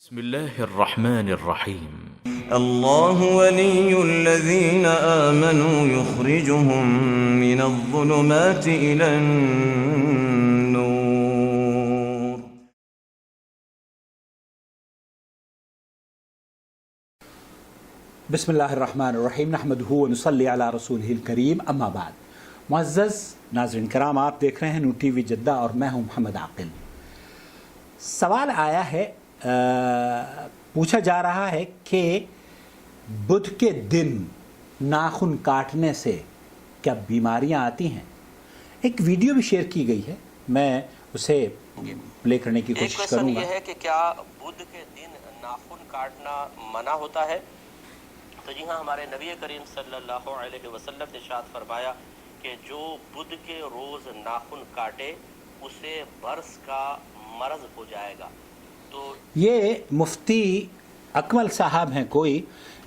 بسم الله الرحمن الرحيم. الله ولي الذين آمنوا يخرجهم من الظلمات إلى النور. بسم اللہ الرحمن الرحیم نحمدہ ونصلی علی رسولہ الکریم اما بعد. معزز ناظرین کرام، آپ دیکھ رہے ہیں نور ٹی وی جدہ اور میں ہوں محمد عاقل. سوال آیا ہے، پوچھا جا رہا ہے کہ بدھ کے دن ناخن کاٹنے سے کیا بیماریاں آتی ہیں. ایک ویڈیو بھی شیئر کی گئی ہے، میں اسے پلے کرنے کی کوشش کروں گا. یہ ہے کہ کیا بدھ کے دن ناخن کاٹنا منع ہوتا ہے؟ تو جی ہاں، ہمارے نبی کریم صلی اللہ علیہ وسلم نے ارشاد فرمایا کہ جو بدھ کے روز ناخن کاٹے اسے برس کا مرض ہو جائے گا. تو یہ مفتی اکمل صاحب ہیں کوئی،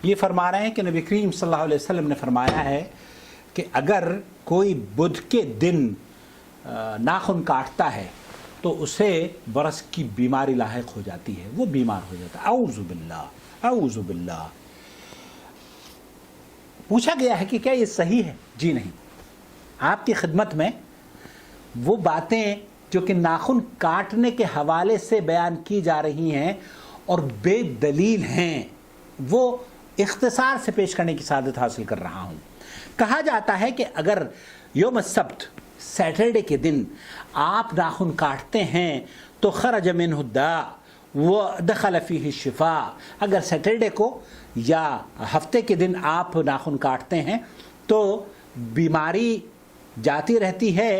یہ فرما رہے ہیں کہ نبی کریم صلی اللہ علیہ وسلم نے فرمایا ہے کہ اگر کوئی بدھ کے دن ناخن کاٹتا ہے تو اسے برس کی بیماری لاحق ہو جاتی ہے، وہ بیمار ہو جاتا ہے. اعوذ باللہ اعوذ باللہ. پوچھا گیا ہے کہ کیا یہ صحیح ہے؟ جی نہیں. آپ کی خدمت میں وہ باتیں جو کہ ناخن کاٹنے کے حوالے سے بیان کی جا رہی ہیں اور بے دلیل ہیں، وہ اختصار سے پیش کرنے کی سعادت حاصل کر رہا ہوں. کہا جاتا ہے کہ اگر یوم السبت سیٹرڈے کے دن آپ ناخن کاٹتے ہیں تو خرج منہ الداء ودخل فیہ الشفاء. اگر سیٹرڈے کو یا ہفتے کے دن آپ ناخن کاٹتے ہیں تو بیماری جاتی رہتی ہے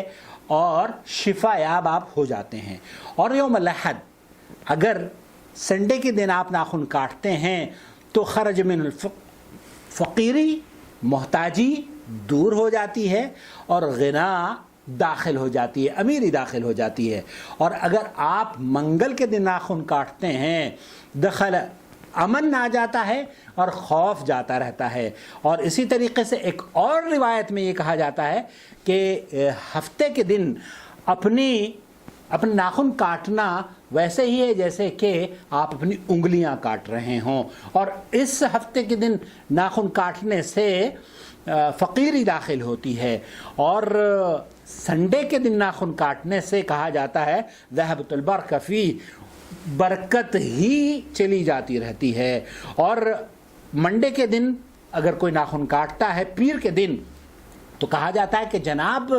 اور شفا یاب آپ ہو جاتے ہیں. اور یوم الاحد اگر سنڈے کے دن آپ ناخن کاٹتے ہیں تو خرج من الفقیری، محتاجی دور ہو جاتی ہے اور غنا داخل ہو جاتی ہے، امیری داخل ہو جاتی ہے. اور اگر آپ منگل کے دن ناخن کاٹتے ہیں دخل امن آ جاتا ہے اور خوف جاتا رہتا ہے. اور اسی طریقے سے ایک اور روایت میں یہ کہا جاتا ہے کہ ہفتے کے دن اپنے ناخن کاٹنا ویسے ہی ہے جیسے کہ آپ اپنی انگلیاں کاٹ رہے ہوں، اور اس ہفتے کے دن ناخن کاٹنے سے فقیری داخل ہوتی ہے. اور سنڈے کے دن ناخن کاٹنے سے کہا جاتا ہے ذهبت البرکۃ فی، برکت ہی چلی جاتی رہتی ہے. اور منڈے کے دن اگر کوئی ناخن کاٹتا ہے پیر کے دن تو کہا جاتا ہے کہ جناب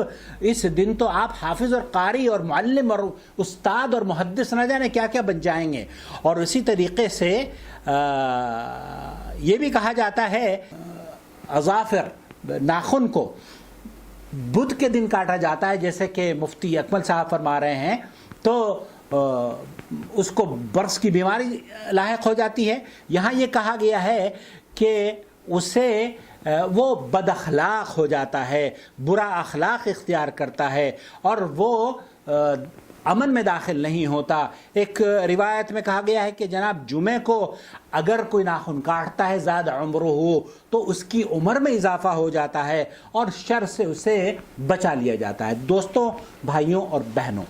اس دن تو آپ حافظ اور قاری اور معلم اور استاد اور محدث نہ جانے کیا کیا بن جائیں گے. اور اسی طریقے سے یہ بھی کہا جاتا ہے اظافر ناخن کو بدھ کے دن کاٹا جاتا ہے، جیسے کہ مفتی اکمل صاحب فرما رہے ہیں، تو اس کو برس کی بیماری لاحق ہو جاتی ہے. یہاں یہ کہا گیا ہے کہ اسے وہ بد اخلاق ہو جاتا ہے، برا اخلاق اختیار کرتا ہے اور وہ امن میں داخل نہیں ہوتا. ایک روایت میں کہا گیا ہے کہ جناب جمعے کو اگر کوئی ناخن کاٹتا ہے زاد عمرہ ہو تو اس کی عمر میں اضافہ ہو جاتا ہے اور شر سے اسے بچا لیا جاتا ہے. دوستوں، بھائیوں اور بہنوں،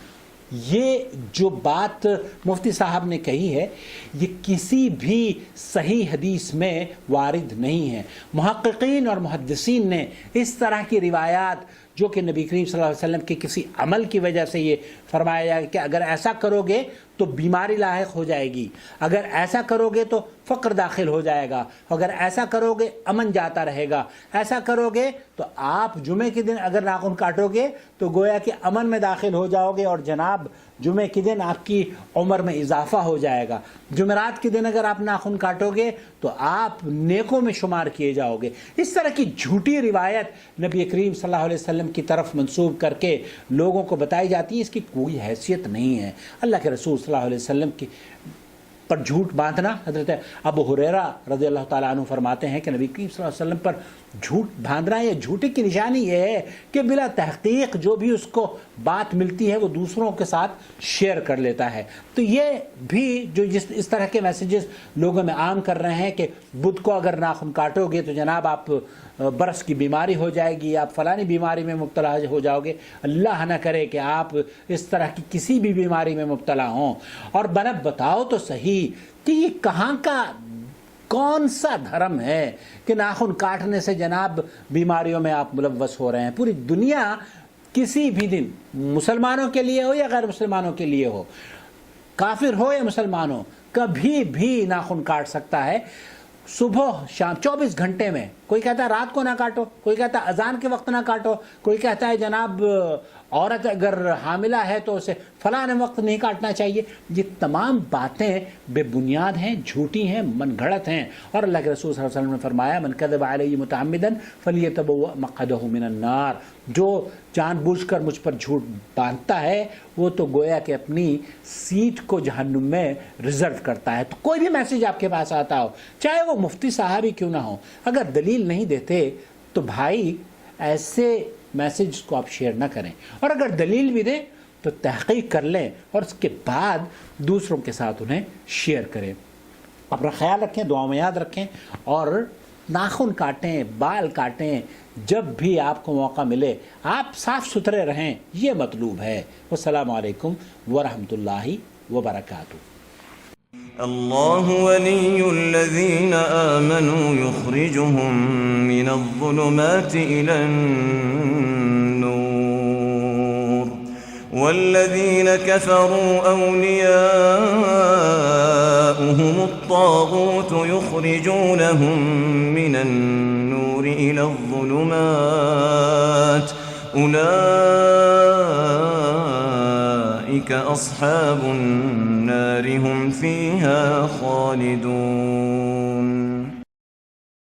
یہ جو بات مفتی صاحب نے کہی ہے یہ کسی بھی صحیح حدیث میں وارد نہیں ہے. محققین اور محدثین نے اس طرح کی روایات جو کہ نبی کریم صلی اللہ علیہ وسلم کے کسی عمل کی وجہ سے یہ فرمایا جائے کہ اگر ایسا کرو گے تو بیماری لاحق ہو جائے گی، اگر ایسا کرو گے تو فقر داخل ہو جائے گا، اگر ایسا کرو گے امن جاتا رہے گا، ایسا کرو گے تو آپ جمعے کے دن اگر ناخن کاٹو گے تو گویا کہ امن میں داخل ہو جاؤ گے اور جناب جمعے کے دن آپ کی عمر میں اضافہ ہو جائے گا. جمعرات کے دن اگر آپ ناخن کاٹو گے تو آپ نیکوں میں شمار کیے جاؤ گے. اس طرح کی جھوٹی روایت نبی کریم صلی اللہ علیہ وسلم کی طرف منسوب کر کے لوگوں کو بتائی جاتی ہے، اس کی کوئی حیثیت نہیں ہے. اللہ کے رسول صلی اللہ علیہ وسلم کی پر جھوٹ باندھنا، حضرت ابو ہریرہ رضی اللہ تعالیٰ عنہ فرماتے ہیں کہ نبی کریم صلی اللہ علیہ وسلم پر جھوٹ باندھنا یا جھوٹے کی نشانی یہ ہے کہ بلا تحقیق جو بھی اس کو بات ملتی ہے وہ دوسروں کے ساتھ شیئر کر لیتا ہے. تو یہ بھی جو اس طرح کے میسیجز لوگوں میں عام کر رہے ہیں کہ بدھ کو اگر ناخن کاٹو گے تو جناب آپ برس کی بیماری ہو جائے گی, آپ فلانی بیماری میں مبتلا ہو جاؤ گے, اللہ نہ کرے کہ آپ اس طرح کی کسی بھی بیماری میں مبتلا ہوں. اور بنب بتاؤ تو صحیح کہ یہ کہاں کا کون سا دھرم ہے کہ ناخن کاٹنے سے جناب بیماریوں میں آپ ملوث ہو رہے ہیں. پوری دنیا کسی بھی دن, مسلمانوں کے لیے ہو یا غیر مسلمانوں کے لیے ہو, کافر ہو یا مسلمان ہو, کبھی بھی ناخن کاٹ سکتا ہے, صبح شام 24 گھنٹے میں. کوئی کہتا ہے رات کو نہ کاٹو, کوئی کہتا ہے اذان کے وقت نہ کاٹو, کوئی کہتا ہے جناب عورت اگر حاملہ ہے تو اسے فلاں وقت نہیں کاٹنا چاہیے. یہ تمام باتیں بے بنیاد ہیں, جھوٹی ہیں, من گھڑت ہیں. اور اللہ کے رسول صلی اللہ علیہ وسلم نے فرمایا من کذب علی متعمدا فلیتبوأ مقعدہ من النار, جو جان بوجھ کر مجھ پر جھوٹ باندھتا ہے وہ تو گویا کہ اپنی سیٹ کو جہنم میں ریزرو کرتا ہے. تو کوئی بھی میسیج آپ کے پاس آتا ہو, چاہے وہ مفتی صاحب ہی کیوں نہ ہو, اگر دلیل نہیں دیتے تو بھائی ایسے میسیج کو آپ شیئر نہ کریں, اور اگر دلیل بھی دیں تو تحقیق کر لیں اور اس کے بعد دوسروں کے ساتھ انہیں شیئر کریں. اپنا خیال رکھیں, دعاؤں میں یاد رکھیں, اور ناخن کاٹیں, بال کاٹیں, جب بھی آپ کو موقع ملے آپ صاف ستھرے رہیں, یہ مطلوب ہے. والسلام علیکم ورحمۃ اللہ وبرکاتہ. الله ولي الذين آمنوا يخرجهم من الظلمات إلى النور والذين كفروا أولياؤهم الطاغوت يخرجونهم من النور إلى الظلمات أولئك أصحاب النار هم فيها خالدون.